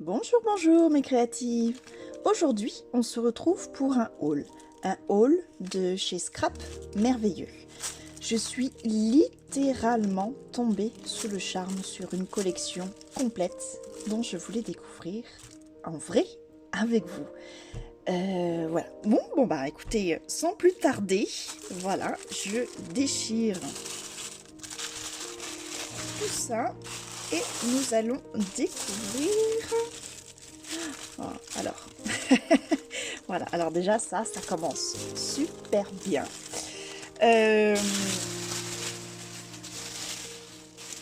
Bonjour, bonjour mes créatives. Aujourd'hui, on se retrouve pour un haul de chez Scrap Merveilleux. Je suis littéralement tombée sous le charme sur une collection complète dont je voulais découvrir en vrai avec vous. Voilà. Bon bah écoutez, sans plus tarder, voilà, je déchire tout ça et nous allons découvrir. Oh, alors, voilà. Alors déjà ça commence super bien.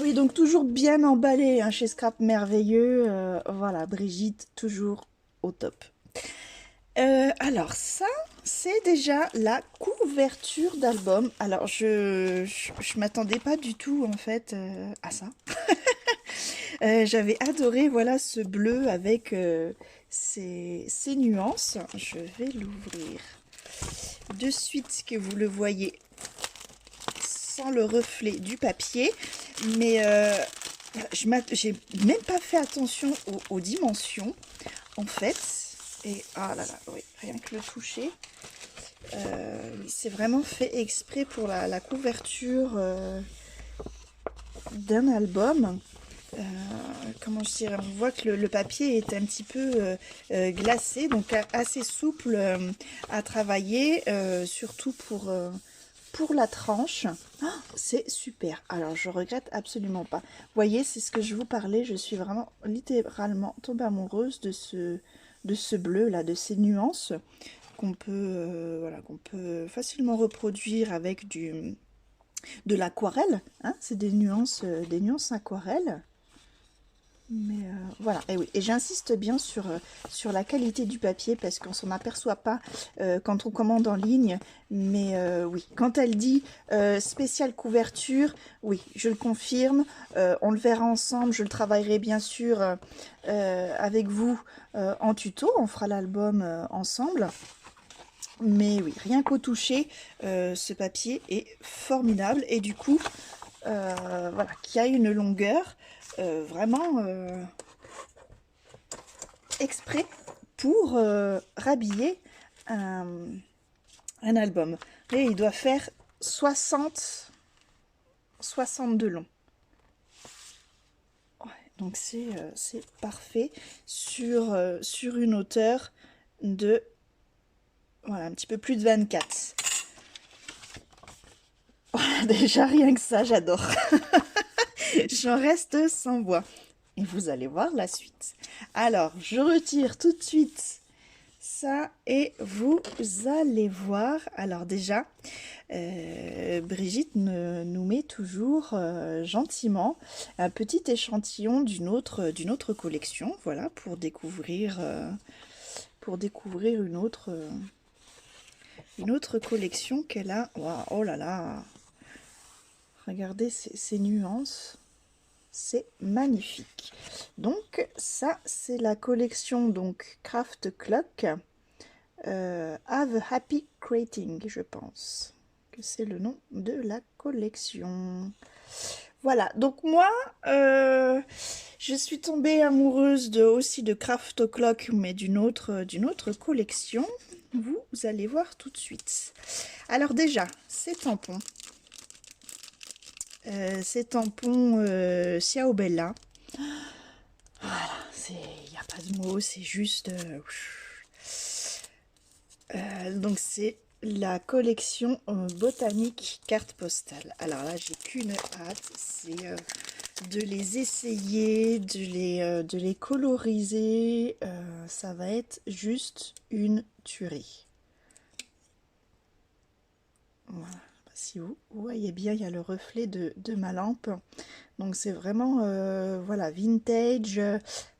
Oui, donc toujours bien emballé hein, chez Scrap Merveilleux. Voilà, Brigitte toujours au top. Alors ça, c'est déjà la couverture d'album. Alors je m'attendais pas du tout en fait à ça. J'avais adoré voilà ce bleu avec ces nuances. Je vais l'ouvrir de suite que vous le voyez sans le reflet du papier. Mais j'ai même pas fait attention aux dimensions en fait. Et ah là là, oui, rien que le toucher. C'est vraiment fait exprès pour la couverture d'un album. Comment je dirais, on voit que le papier est un petit peu glacé, donc assez souple à travailler, surtout pour la tranche. Oh, c'est super. Alors je regrette absolument pas. Vous voyez, c'est ce que je vous parlais, je suis vraiment littéralement tombée amoureuse de ce bleu là, de ces nuances qu'on peut, voilà, qu'on peut facilement reproduire avec de l'aquarelle. Hein, c'est des nuances aquarelles. Mais voilà, et oui, et j'insiste bien sur la qualité du papier parce qu'on s'en aperçoit pas quand on commande en ligne. Mais oui, quand elle dit spéciale couverture, oui, je le confirme. On le verra ensemble, je le travaillerai bien sûr avec vous en tuto. On fera l'album ensemble. Mais oui, rien qu'au toucher, ce papier est formidable. Et du coup, voilà, qui a une longueur vraiment exprès pour rhabiller un album. Et il doit faire 60 de long. Ouais, donc c'est parfait sur une hauteur de voilà, un petit peu plus de 24. Voilà, déjà rien que ça, j'adore. J'en reste sans voix. Et vous allez voir la suite. Alors, je retire tout de suite ça et vous allez voir. Alors déjà, Brigitte nous met toujours gentiment un petit échantillon d'une autre collection. Voilà, pour découvrir une autre collection qu'elle a. Wow, oh là là! Regardez ces nuances. C'est magnifique. Donc ça, c'est la collection donc Craft Clock. Have a Happy Creating, je pense que c'est le nom de la collection. Voilà, donc moi, je suis tombée amoureuse aussi de Craft Clock, mais d'une autre collection. Vous allez voir tout de suite. Alors déjà, ces tampons. Ces tampons Ciao Bella. Voilà, il n'y a pas de mots, c'est juste... donc c'est la collection botanique carte postale. Alors là, j'ai qu'une hâte, c'est de les essayer, de les coloriser. Ça va être juste une tuerie. Voilà. Si vous voyez bien, il y a le reflet de ma lampe. Donc c'est vraiment voilà, vintage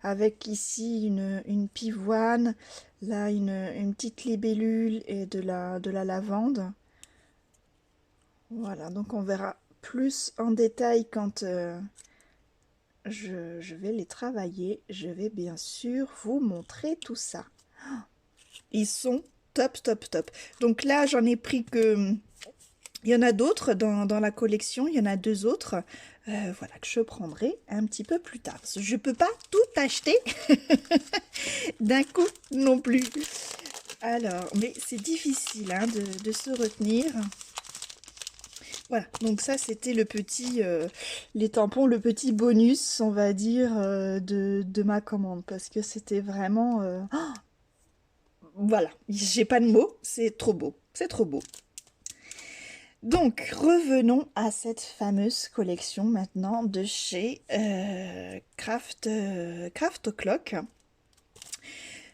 avec ici une pivoine, là une petite libellule et de la lavande. Voilà, donc on verra plus en détail quand je vais les travailler. Je vais bien sûr vous montrer tout ça. Ils sont top, top, top. Donc là, j'en ai pris que... Il y en a d'autres dans la collection, il y en a 2 autres, voilà, que je prendrai un petit peu plus tard. Parce que je ne peux pas tout acheter d'un coup non plus. Alors, mais c'est difficile hein, de se retenir. Voilà, donc ça c'était le petit, les tampons, le petit bonus, on va dire, de ma commande. Parce que c'était vraiment... voilà, j'ai pas de mots, c'est trop beau, c'est trop beau. Donc, revenons à cette fameuse collection maintenant de chez Craft O'Clock.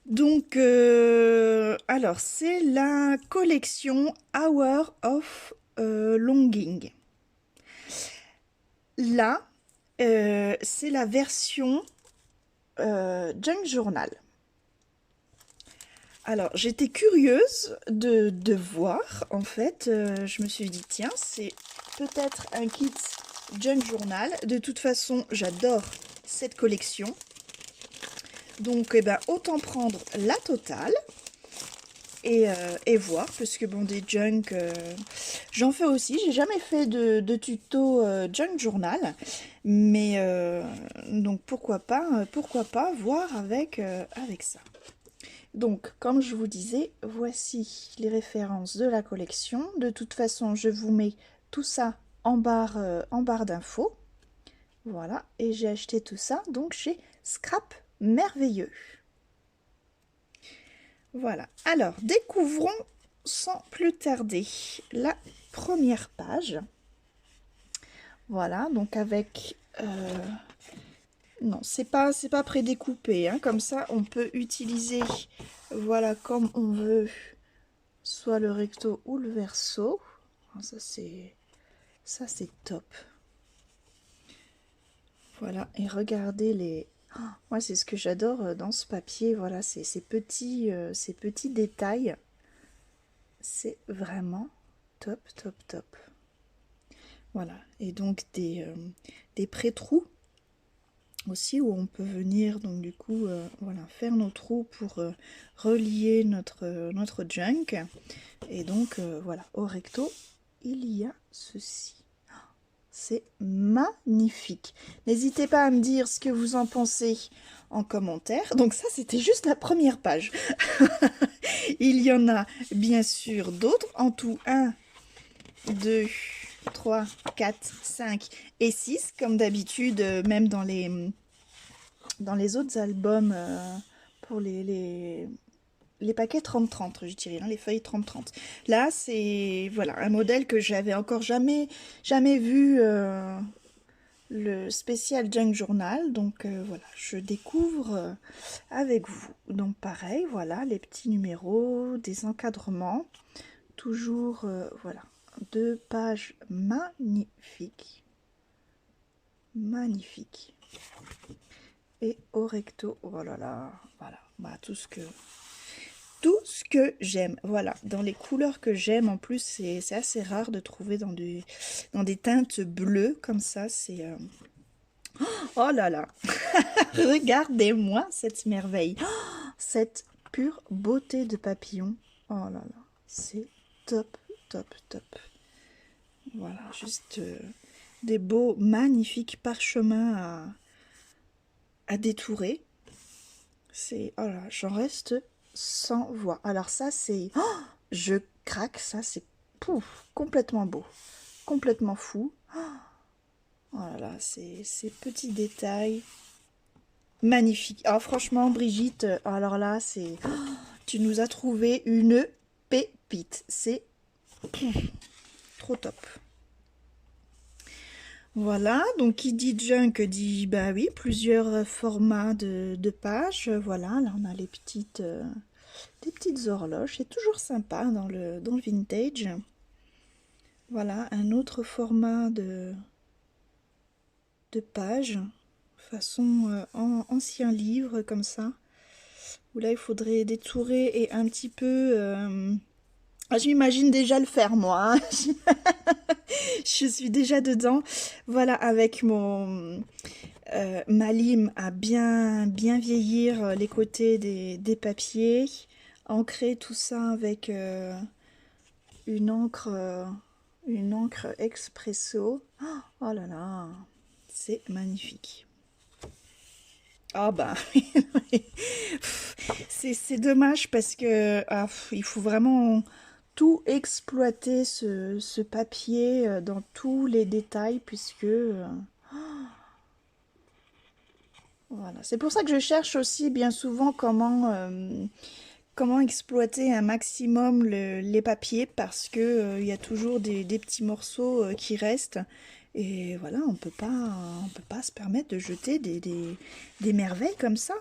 Donc, alors, c'est la collection Hour of Longing. Là, c'est la version Junk Journal. Alors, j'étais curieuse de voir, en fait, je me suis dit, tiens, c'est peut-être un kit Junk Journal. De toute façon, j'adore cette collection. Donc, eh ben, autant prendre la totale et voir, parce que bon, des junk, j'en fais aussi. J'ai jamais fait de tuto Junk Journal, mais donc pourquoi pas voir avec ça. Donc, comme je vous disais, voici les références de la collection. De toute façon, je vous mets tout ça en barre d'infos. Voilà, et j'ai acheté tout ça donc chez Scrap Merveilleux. Voilà, alors découvrons sans plus tarder la première page. Voilà, donc avec... non, c'est pas prédécoupé, hein. Comme ça, on peut utiliser, voilà, comme on veut, soit le recto ou le verso. Ça, c'est top. Voilà, et regardez les... Oh, moi, c'est ce que j'adore dans ce papier, voilà, c'est ces petits détails. C'est vraiment top, top, top. Voilà, et donc des pré-trous aussi où on peut venir donc du coup voilà, faire nos trous pour relier notre junk. Et donc voilà, au recto il y a ceci. C'est magnifique. N'hésitez pas à me dire ce que vous en pensez en commentaire. Donc ça, c'était juste la première page. Il y en a bien sûr d'autres. En tout, 1, 2, 3, 4, 5 et 6. Comme d'habitude, même dans les autres albums, pour les paquets 30-30, je dirais, hein, les feuilles 30-30. Là, c'est voilà, un modèle que j'avais encore jamais vu, le spécial Junk Journal. Donc voilà, je découvre avec vous. Donc pareil, voilà, les petits numéros, des encadrements. Toujours, voilà, 2 pages magnifiques. Magnifiques. Et au recto, oh là là, voilà, bah, tout ce que j'aime, voilà, dans les couleurs que j'aime. En plus, c'est assez rare de trouver dans des teintes bleues comme ça. C'est oh là là, regardez-moi cette merveille, cette pure beauté de papillon. Oh là là, c'est top, top, top. Voilà, juste des beaux, magnifiques parchemins à détourer. C'est, oh là, j'en reste sans voix. Alors ça, c'est, oh, je craque, ça c'est complètement beau, complètement fou. Oh là là, ces petits détails magnifiques. Alors franchement, Brigitte, alors là, c'est, oh, tu nous as trouvé une pépite. C'est trop top. Voilà, donc qui dit junk dit, bah oui, plusieurs formats de pages. Voilà, là on a les des petites horloges. C'est toujours sympa dans le vintage. Voilà, un autre format de pages, façon ancien livre comme ça. Où là il faudrait détourer et un petit peu... je m'imagine déjà le faire moi, hein. Je suis déjà dedans. Voilà, avec ma lime à bien vieillir les côtés des papiers. ancrer tout ça avec une encre expresso. Oh là là, c'est magnifique. Ah bah, c'est dommage parce que il faut vraiment tout exploiter ce papier dans tous les détails puisque voilà. C'est pour ça que je cherche aussi bien souvent comment exploiter un maximum les papiers parce que il y a toujours des petits morceaux qui restent et voilà, on peut pas se permettre de jeter des merveilles comme ça.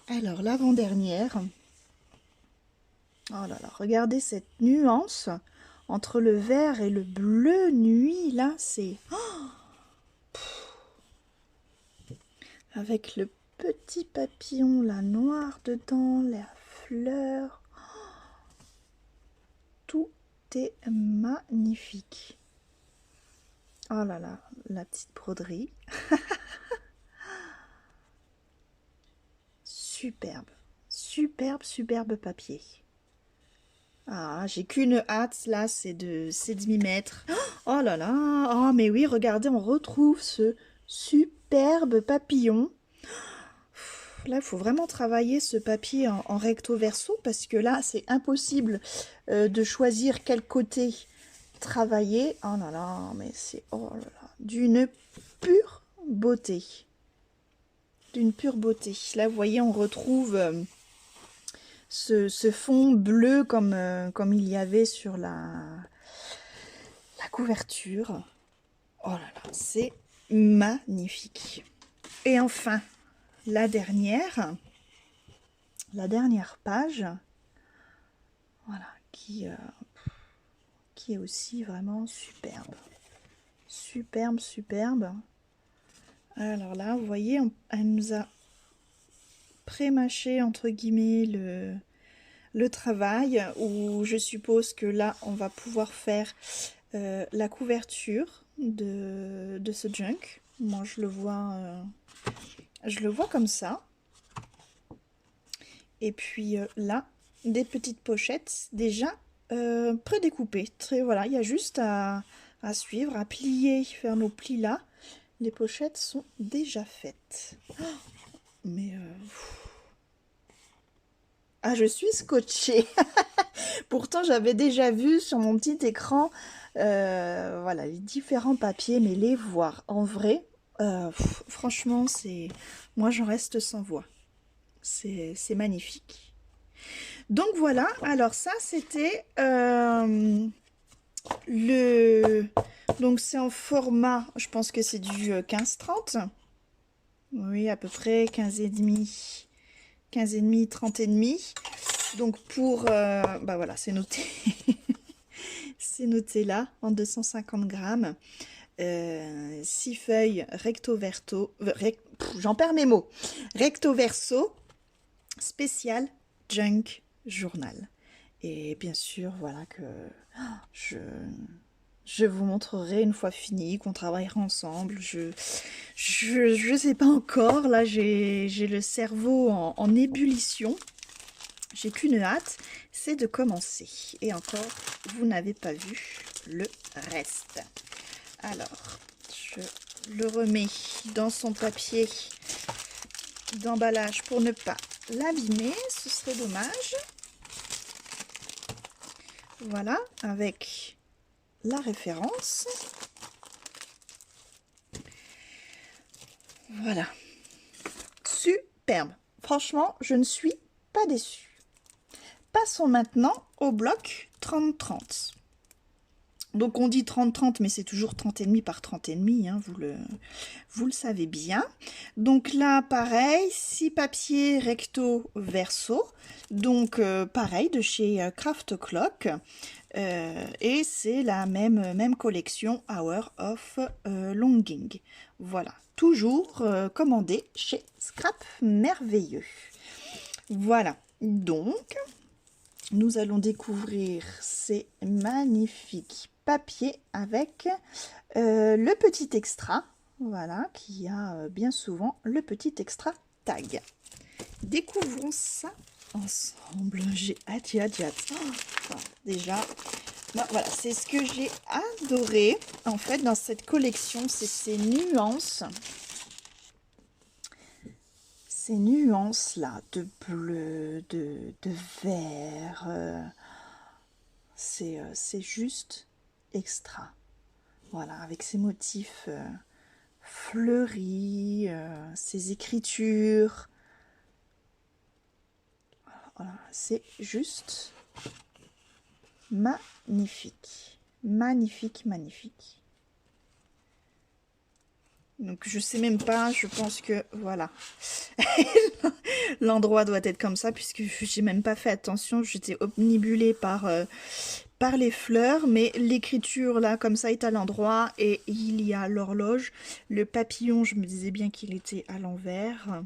Alors, l'avant-dernière. Oh là là, regardez cette nuance entre le vert et le bleu nuit, là, c'est... Avec le petit papillon, la noire dedans, la fleur. Tout est magnifique. Oh là là, la petite broderie. Superbe, superbe, superbe papier. Ah, j'ai qu'une hâte, là, c'est de m'y mettre. Oh là là, oh mais oui, regardez, on retrouve ce superbe papillon. Là, il faut vraiment travailler ce papier en recto verso parce que là, c'est impossible de choisir quel côté travailler. Oh là là, mais c'est oh là là, d'une pure beauté. D'une pure beauté. Là, vous voyez, on retrouve ce fond bleu comme il y avait sur la couverture. Oh là là, c'est magnifique. Et enfin, la dernière page, voilà, qui est aussi vraiment superbe. Superbe, superbe. Alors là, vous voyez, elle nous a pré-mâché, entre guillemets, le travail, où je suppose que là, on va pouvoir faire la couverture de ce junk. Moi, je le vois comme ça. Et puis là, des petites pochettes déjà prédécoupées. Voilà, il y a juste à suivre, à plier, faire nos plis là. Les pochettes sont déjà faites. Oh, mais ah, je suis scotchée. Pourtant, j'avais déjà vu sur mon petit écran voilà, les différents papiers, mais les voir en vrai, franchement, moi, j'en reste sans voix. C'est magnifique. Donc voilà, alors ça, c'était le... Donc c'est en format, je pense que c'est du 15-30. Oui, à peu près 15,5. 15,5, 30,5. Donc pour... bah voilà, c'est noté. C'est noté là, en 250 grammes. 6 feuilles recto verso. J'en perds mes mots. Recto verso, spécial junk journal. Et bien sûr, voilà que je vous montrerai une fois fini, qu'on travaillera ensemble. Je sais pas encore, là j'ai le cerveau en ébullition. J'ai qu'une hâte, c'est de commencer. Et encore, vous n'avez pas vu le reste. Alors, je le remets dans son papier d'emballage pour ne pas l'abîmer, ce serait dommage. Voilà, avec la référence. Voilà. Superbe. Franchement, je ne suis pas déçue. Passons maintenant au bloc 30-30. Donc on dit 30-30, mais c'est toujours 30,5 par 30,5, hein, vous le savez bien. Donc là, pareil, 6 papiers recto verso. Donc pareil, de chez Craft Clock. Et c'est la même collection Hour of Longing. Voilà, toujours commandé chez Scrap Merveilleux. Voilà, donc nous allons découvrir ces magnifiques papiers avec le petit extra, voilà, qui a bien souvent le petit extra tag. Découvrons ça ensemble. J'ai hâte, j'ai hâte, j'ai hâte. Déjà, ben, voilà, c'est ce que j'ai adoré en fait dans cette collection, c'est ces nuances. Ces nuances là de bleu, de vert, c'est juste extra. Voilà, avec ces motifs fleuris, ces écritures. Voilà, c'est juste magnifique. Magnifique, magnifique. Donc je sais même pas, je pense que voilà. L'endroit doit être comme ça puisque j'ai même pas fait attention, j'étais omnibulée par les fleurs, mais l'écriture là comme ça est à l'endroit et il y a l'horloge. Le papillon, je me disais bien qu'il était à l'envers.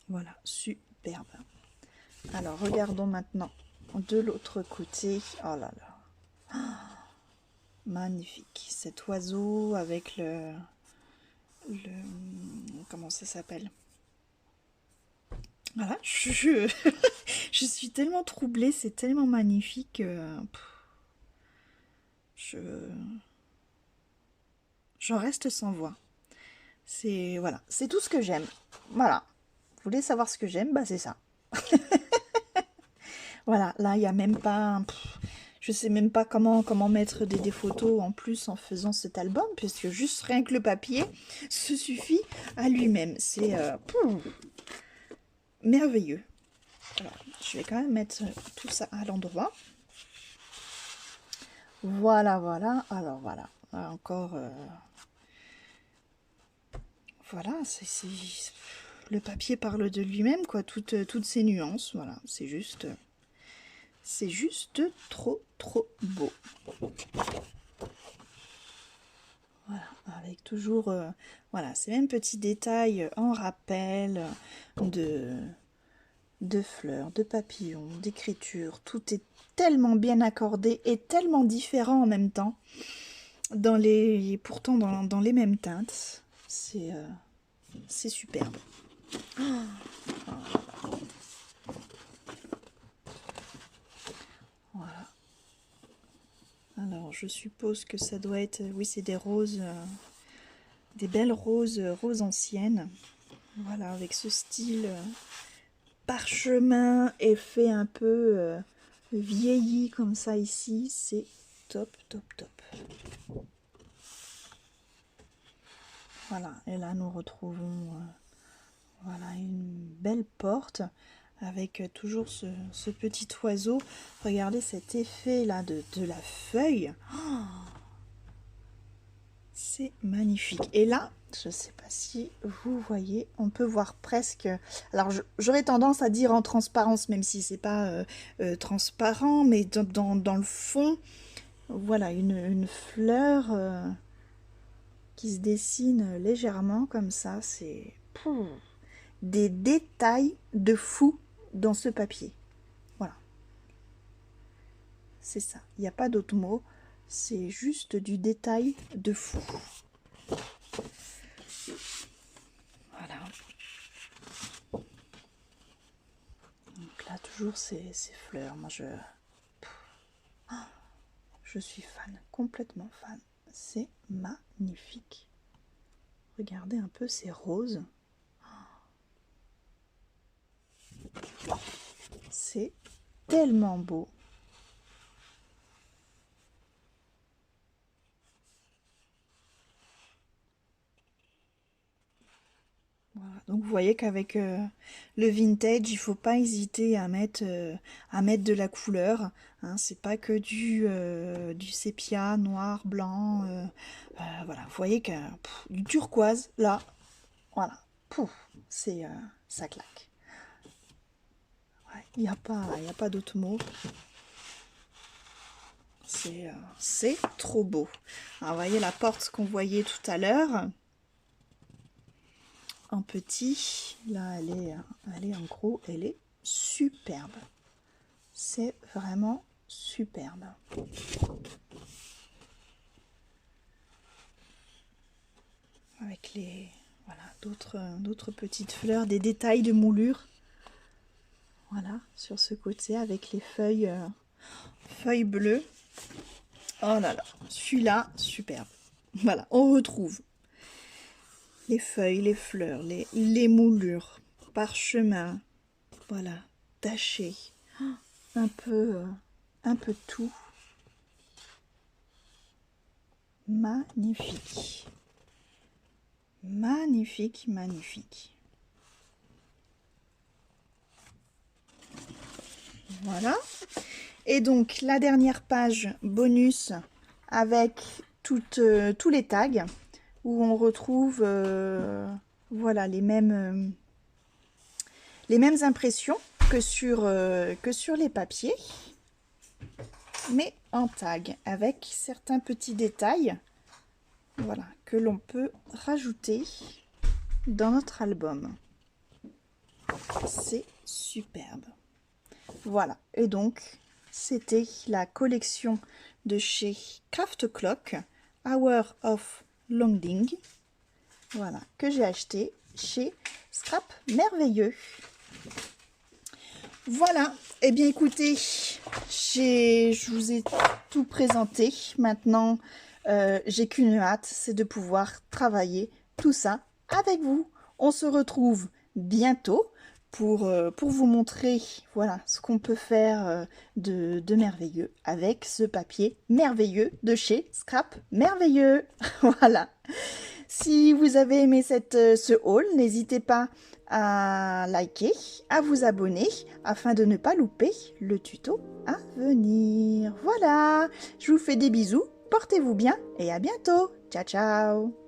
Voilà, superbe. Alors regardons maintenant de l'autre côté. Oh là là. Magnifique. Cet oiseau avec le comment ça s'appelle? Voilà, je suis tellement troublée, c'est tellement magnifique. Je J'en reste sans voix. C'est voilà, c'est tout ce que j'aime. Voilà. Vous voulez savoir ce que j'aime? Bah c'est ça. Voilà, là il y a même pas je sais même pas comment mettre des photos en plus en faisant cet album puisque juste rien que le papier se suffit à lui-même. C'est merveilleux. Alors, je vais quand même mettre tout ça à l'endroit. Voilà, voilà. Alors voilà, encore voilà, le papier parle de lui-même quoi, toutes ces nuances. Voilà, c'est juste trop beau. Voilà, avec toujours voilà, ces mêmes petits détails en rappel de fleurs, de papillons, d'écriture. Tout est tellement bien accordé et tellement différent en même temps, pourtant dans les mêmes teintes. C'est superbe. Voilà. Alors, je suppose que ça doit être... Oui, c'est des roses, des belles roses anciennes. Voilà, avec ce style parchemin effet un peu vieilli comme ça ici. C'est top, top, top. Voilà, et là nous retrouvons voilà une belle porte avec toujours ce petit oiseau. Regardez cet effet là de la feuille. Oh, c'est magnifique. Et là, je ne sais pas si vous voyez, on peut voir presque... Alors j'aurais tendance à dire en transparence, même si c'est pas transparent, mais dans le fond, voilà une fleur qui se dessine légèrement comme ça. C'est des détails de fou dans ce papier. Voilà. C'est ça. Il n'y a pas d'autre mot. C'est juste du détail de fou. Voilà. Donc là, toujours ces fleurs. Moi, je suis fan. Complètement fan. C'est magnifique. Regardez un peu ces roses. C'est tellement beau. Voilà. Donc vous voyez qu'avec le vintage, il faut pas hésiter à mettre de la couleur. Hein. C'est pas que du sépia, noir, blanc. Voilà, vous voyez que du turquoise, là, voilà, c'est ça claque. Il n'y a pas d'autre mot. C'est trop beau. Alors, vous voyez la porte qu'on voyait tout à l'heure en petit. Là, elle est en gros, elle est superbe. C'est vraiment superbe. Avec les voilà d'autres petites fleurs, des détails de moulure. Voilà, sur ce côté avec les feuilles, feuilles bleues. Oh là là, celui-là, superbe. Voilà, on retrouve les feuilles, les fleurs, les moulures, parchemin, voilà, taché, un peu tout. Magnifique. Magnifique, magnifique. Voilà. Et donc, la dernière page bonus avec tous les tags où on retrouve voilà, les mêmes impressions que sur les papiers, mais en tag avec certains petits détails, voilà, que l'on peut rajouter dans notre album. C'est superbe. Voilà, et donc c'était la collection de chez Craft Clock, Hour of Longing, voilà, que j'ai acheté chez Scrap Merveilleux. Voilà, et bien écoutez, je vous ai tout présenté. Maintenant, j'ai qu'une hâte, c'est de pouvoir travailler tout ça avec vous. On se retrouve bientôt pour vous montrer, voilà, ce qu'on peut faire de merveilleux avec ce papier merveilleux de chez Scrap Merveilleux. Voilà. Si vous avez aimé ce haul, n'hésitez pas à liker, à vous abonner afin de ne pas louper le tuto à venir. Voilà, je vous fais des bisous, portez-vous bien et à bientôt. Ciao, ciao!